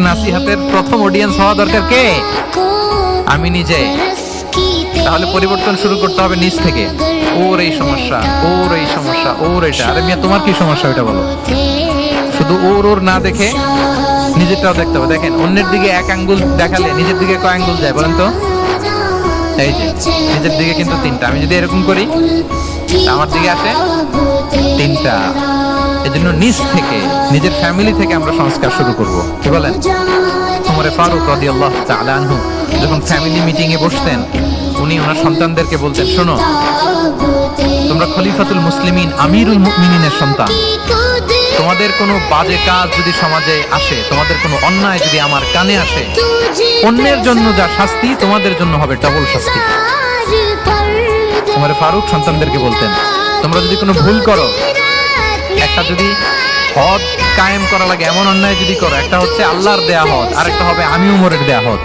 নাসিহাতের প্রথম অডিয়েন্স হওয়া দরকার কে? আমি নিজে। তাহলে পরিবর্তন শুরু করতে হবে নিজ থেকে। ওর এই সমস্যা, ওর এই সমস্যা, ওর এটা। আরে মিয়া, তোমার কি সমস্যা ওটা বলো। শুধু ওর না দেখে নিজেরটাও দেখতে হবে। দেখেন, অন্যের দিকে এক আঙ্গুল দেখালে নিজের দিকে কয় আঙ্গুল যায় বলেন তো? এই যে নিজের দিকে কিন্তু তিনটা। আমি যদি এরকম করি, আমার দিকে আসে তিনটা। এজন্য নিজ থেকে, নিজের ফ্যামিলি থেকে আমরা সংস্কার শুরু করব। কি বলেন? ওমর ফারুক রাদিয়াল্লাহু তাআলা আনহু যখন ফ্যামিলি মিটিং এ বসতেন, উনি ওনার সন্তানদেরকে বলতেন, শোনো, তোমরা খলিফাতুল মুসলিমিন, আমিরুল মুমিনিনের সন্তান। তোমাদের কোনো বাজে কাজ যদি সমাজে আসে, তোমাদের কোনো অন্যায় যদি আমার কানে আসে, অন্যের জন্য যা শাস্তি তোমাদের জন্য হবে ডবল শাস্তি। ওমর ফারুক সন্তানদেরকে বলতেন, তোমরা যদি কোনো ভুল করো, একটা যদি হদ কায়েম করা লাগে এমন অন্যায় যদি করো, একটা হচ্ছে আল্লাহর দেয়া হদ, আর একটা হবে আমি উমরের দেয়া হদ।